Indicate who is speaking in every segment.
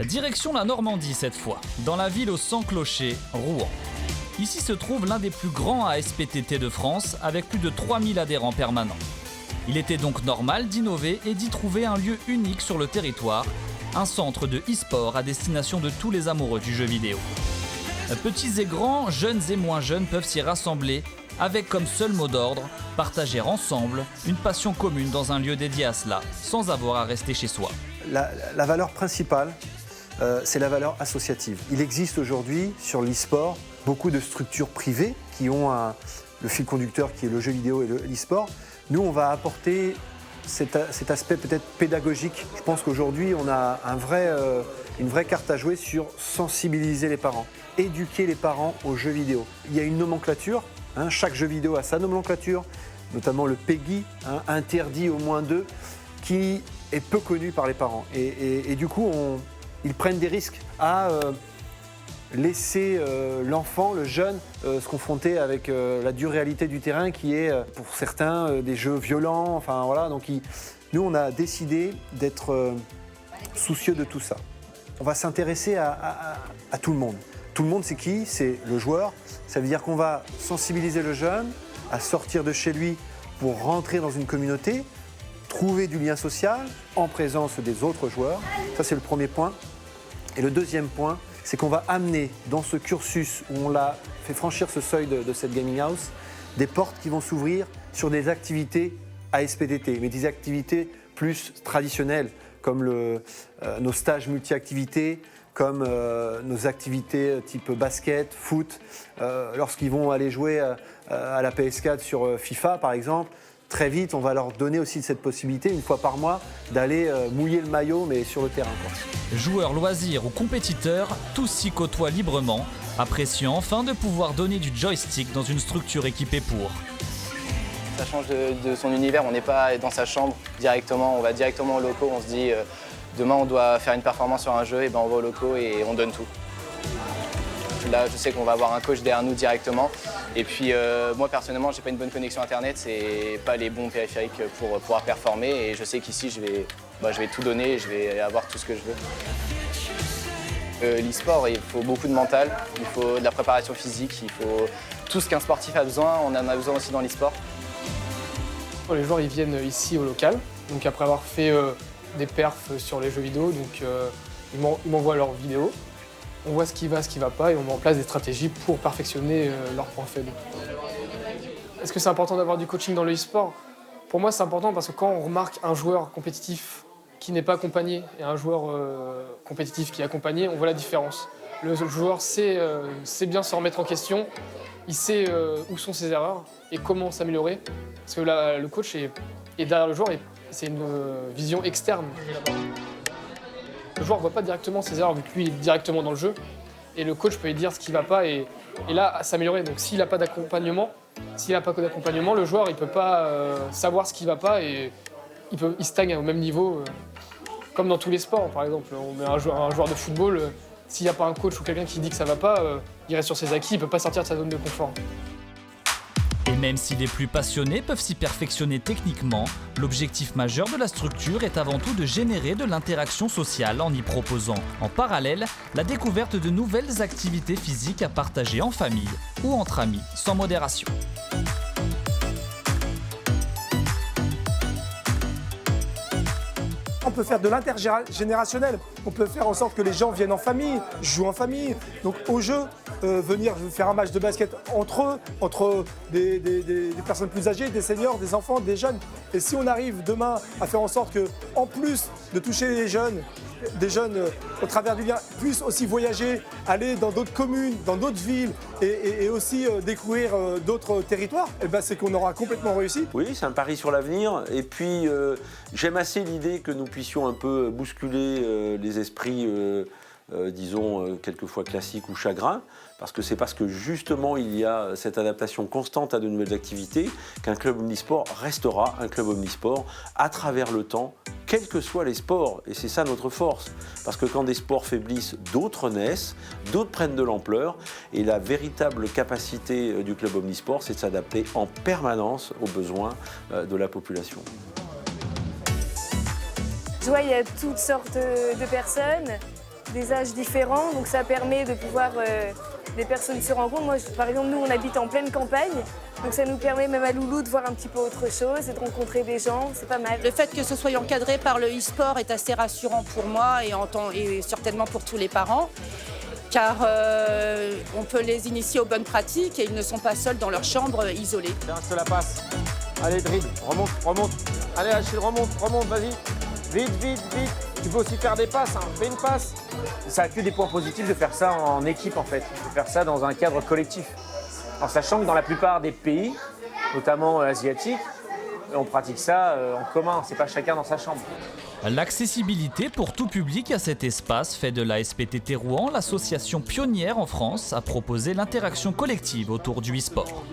Speaker 1: Direction la Normandie cette fois, dans la ville aux 100 clochers, Rouen. Ici se trouve l'un des plus grands ASPTT de France, avec plus de 3000 adhérents permanents. Il était donc normal d'innover et d'y trouver un lieu unique sur le territoire, un centre de e-sport à destination de tous les amoureux du jeu vidéo. Petits et grands, jeunes et moins jeunes peuvent s'y rassembler, avec comme seul mot d'ordre, partager ensemble une passion commune dans un lieu dédié à cela, sans avoir à rester chez soi.
Speaker 2: La valeur principale, c'est la valeur associative. Il existe aujourd'hui sur l'e-sport beaucoup de structures privées qui ont le fil conducteur qui est le jeu vidéo et l'e-sport. Nous, on va apporter cet aspect peut-être pédagogique. Je pense qu'aujourd'hui, on a une vraie carte à jouer sur sensibiliser les parents, éduquer les parents aux jeux vidéo. Il y a une nomenclature, chaque jeu vidéo a sa nomenclature, notamment le PEGI, interdit au moins 2, qui est peu connu par les parents. Et du coup, ils prennent des risques à laisser l'enfant, le jeune, se confronter avec la dure réalité du terrain qui est, pour certains, des jeux violents. Enfin, voilà. Donc, nous, on a décidé d'être soucieux de tout ça. On va s'intéresser à tout le monde. Tout le monde, c'est qui? C'est le joueur. Ça veut dire qu'on va sensibiliser le jeune à sortir de chez lui pour rentrer dans une communauté, trouver du lien social en présence des autres joueurs. Ça, c'est le premier point. Et le deuxième point, c'est qu'on va amener dans ce cursus où on l'a fait franchir ce seuil de cette gaming house, des portes qui vont s'ouvrir sur des activités ASPTT, mais des activités plus traditionnelles, comme nos stages multi-activités, comme nos activités type basket, foot, lorsqu'ils vont aller jouer à la PS4 sur FIFA par exemple. Très vite, on va leur donner aussi cette possibilité, une fois par mois, d'aller mouiller le maillot, mais sur le terrain, quoi.
Speaker 1: Joueurs, loisirs ou compétiteurs, tous s'y côtoient librement, appréciant enfin de pouvoir donner du joystick dans une structure équipée pour.
Speaker 3: Ça change de son univers, on n'est pas dans sa chambre directement, on va directement au locaux, on se dit demain on doit faire une performance sur un jeu, et ben on va au locaux et on donne tout. Là, je sais qu'on va avoir un coach derrière nous directement. Et puis, moi, personnellement, j'ai pas une bonne connexion Internet, c'est pas les bons périphériques pour pouvoir performer. Et je sais qu'ici, je vais tout donner et je vais avoir tout ce que je veux. L'e-sport, il faut beaucoup de mental, il faut de la préparation physique, il faut tout ce qu'un sportif a besoin, on en a besoin aussi dans l'e-sport.
Speaker 4: Les joueurs, ils viennent ici au local, donc après avoir fait des perfs sur les jeux vidéo, donc ils m'envoient leurs vidéos. On voit ce qui va pas et on met en place des stratégies pour perfectionner leurs points faibles. Est-ce que c'est important d'avoir du coaching dans le e-sport? Pour moi, c'est important parce que quand on remarque un joueur compétitif qui n'est pas accompagné et un joueur compétitif qui est accompagné, on voit la différence. Le joueur sait bien se remettre en question, il sait où sont ses erreurs et comment s'améliorer. Parce que là, le coach est derrière le joueur et c'est une vision externe. Le joueur ne voit pas directement ses erreurs vu que lui il est directement dans le jeu et le coach peut lui dire ce qui ne va pas et là s'améliorer. Donc s'il n'a pas d'accompagnement, le joueur il ne peut pas savoir ce qui ne va pas et il stagne au même niveau. Comme dans tous les sports par exemple, on met un joueur de football, s'il n'y a pas un coach ou quelqu'un qui dit que ça ne va pas, il reste sur ses acquis, il ne peut pas sortir de sa zone de confort.
Speaker 1: Et même si les plus passionnés peuvent s'y perfectionner techniquement, l'objectif majeur de la structure est avant tout de générer de l'interaction sociale en y proposant, en parallèle, la découverte de nouvelles activités physiques à partager en famille ou entre amis, sans modération.
Speaker 5: On peut faire de l'intergénérationnel, on peut faire en sorte que les gens viennent en famille, jouent en famille. Donc au jeu, venir faire un match de basket entre eux, entre des personnes plus âgées, des seniors, des enfants, des jeunes. Et si on arrive demain à faire en sorte que, en plus de toucher les jeunes, des jeunes au travers du lien puissent aussi voyager, aller dans d'autres communes, dans d'autres villes et aussi découvrir d'autres territoires, et ben c'est qu'on aura complètement réussi.
Speaker 6: Oui, c'est un pari sur l'avenir. Et puis, j'aime assez l'idée que nous puissions un peu bousculer les esprits, disons, quelquefois classiques ou chagrins. Parce que justement il y a cette adaptation constante à de nouvelles activités qu'un club omnisport restera un club omnisport à travers le temps, quels que soient les sports. Et c'est ça notre force. Parce que quand des sports faiblissent, d'autres naissent, d'autres prennent de l'ampleur. Et la véritable capacité du club omnisport, c'est de s'adapter en permanence aux besoins de la population.
Speaker 7: Tu vois, il y a toutes sortes de personnes. des âges différents, donc ça permet de pouvoir des personnes se rencontrent. Moi, par exemple, nous, on habite en pleine campagne, donc ça nous permet même à Loulou de voir un petit peu autre chose et de rencontrer des gens, c'est pas mal.
Speaker 8: Le fait que ce soit encadré par le e-sport est assez rassurant pour moi et certainement pour tous les parents, car on peut les initier aux bonnes pratiques et ils ne sont pas seuls dans leur chambre isolés.
Speaker 9: Tiens, je te la passe. Allez, dribble, remonte. Allez, Achille, remonte, vas-y. Vite. Tu peux aussi faire des passes, hein. Fais une passe. Ça a que des points positifs de faire ça en équipe, en fait. De faire ça dans un cadre collectif. En sachant que dans la plupart des pays, notamment asiatiques, on pratique ça en commun, c'est pas chacun dans sa chambre.
Speaker 1: L'accessibilité pour tout public à cet espace fait de la SPTT Rouen l'association pionnière en France à proposer l'interaction collective autour du e-sport.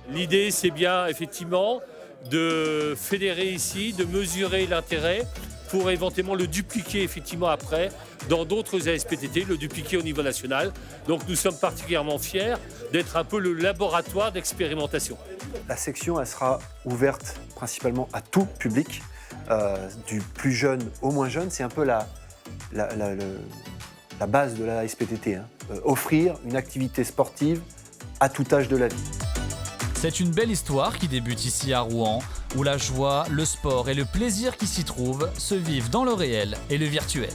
Speaker 10: L'idée, c'est bien effectivement de fédérer ici, de mesurer l'intérêt pour éventuellement le dupliquer effectivement après dans d'autres ASPTT, le dupliquer au niveau national. Donc nous sommes particulièrement fiers d'être un peu le laboratoire d'expérimentation.
Speaker 2: La section, elle sera ouverte principalement à tout public, du plus jeune au moins jeune. C'est un peu la base de la SPTT, hein. Offrir une activité sportive à tout âge de la vie.
Speaker 1: C'est une belle histoire qui débute ici à Rouen, où la joie, le sport et le plaisir qui s'y trouvent se vivent dans le réel et le virtuel.